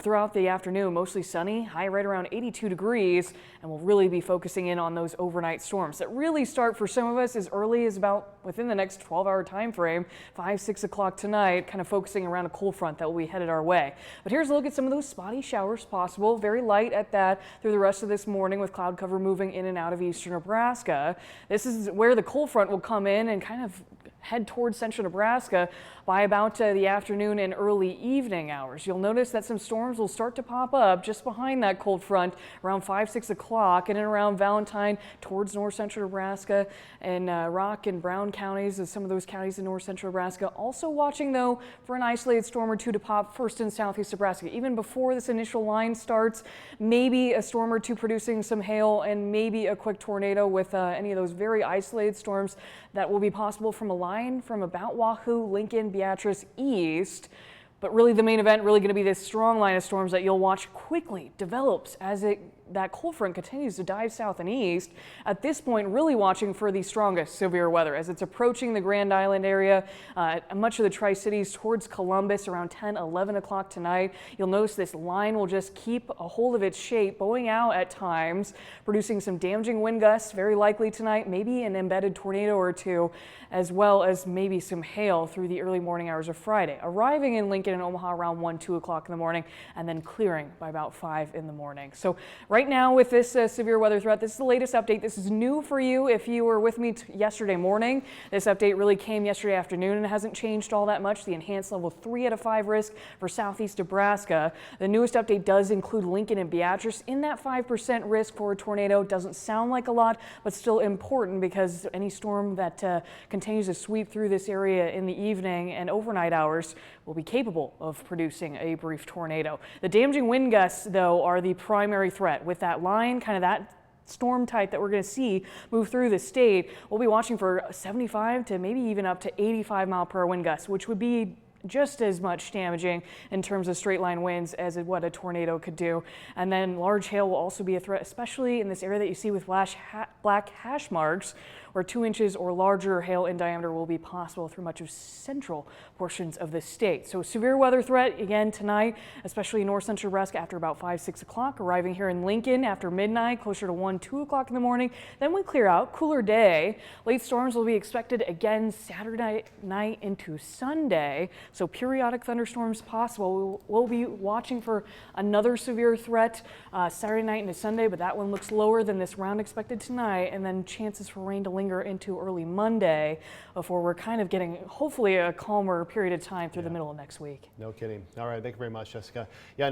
Throughout the afternoon, mostly sunny, high right around 82 degrees, and we'll really be focusing in on those overnight storms that really start for some of us as early as about within the next 12-hour time frame, 5-6 o'clock tonight, kind of focusing around a cold front that will be headed our way. But here's a look at some of those spotty showers possible, very light at that through the rest of this morning with cloud cover moving in and out of eastern Nebraska. This is where the cold front will come in and kind of head towards central Nebraska by about the afternoon and early evening hours. You'll notice that some storms will start to pop up just behind that cold front around 5-6 o'clock in and around Valentine towards north central Nebraska and Rock and Brown counties, as some of those counties in north central Nebraska. Also watching though for an isolated storm or two to pop first in southeast Nebraska. Even before this initial line starts, maybe a storm or two producing some hail and maybe a quick tornado with any of those very isolated storms that will be possible from a line from about Wahoo, Lincoln, Beatrice east. But really the main event really going to be this strong line of storms that you'll watch quickly develops as that cold front continues to dive south and east. At this point, really watching for the strongest severe weather as it's approaching the Grand Island area, much of the Tri-Cities towards Columbus around 10-11 o'clock tonight. You'll notice this line will just keep a hold of its shape, bowing out at times, producing some damaging wind gusts, very likely tonight, maybe an embedded tornado or two, as well as maybe some hail through the early morning hours of Friday. Arriving in Lincoln and Omaha around 1-2 o'clock in the morning, and then clearing by about 5 in the morning. So right now with this severe weather threat, this is the latest update. This is new for you if you were with me yesterday morning. This update really came yesterday afternoon and it hasn't changed all that much. The enhanced level 3 out of 5 risk for southeast Nebraska. The newest update does include Lincoln and Beatrice in that 5% risk for a tornado. Doesn't sound like a lot, but still important because any storm that continues to sweep through this area in the evening and overnight hours will be capable of producing a brief tornado. The damaging wind gusts, though, are the primary threat. With that line, kind of that storm type that we're going to see move through the state, we'll be watching for 75 to maybe even up to 85-mile-per-hour wind gusts, which would be just as much damaging in terms of straight line winds as what a tornado could do. And then large hail will also be a threat, especially in this area that you see with black hash marks, where 2 inches or larger hail in diameter will be possible through much of central portions of the state. So severe weather threat again tonight, especially in north central Nebraska after about 5-6 o'clock, arriving here in Lincoln after midnight, closer to 1-2 o'clock in the morning. Then we clear out, cooler day. Late storms will be expected again Saturday night into Sunday. So periodic thunderstorms possible. We'll be watching for another severe threat Saturday night into Sunday, but that one looks lower than this round expected tonight, and then chances for rain to linger into early Monday before we're kind of getting hopefully a calmer period of time through the middle of next week. No kidding. All right, thank you very much, Jessica. Yeah.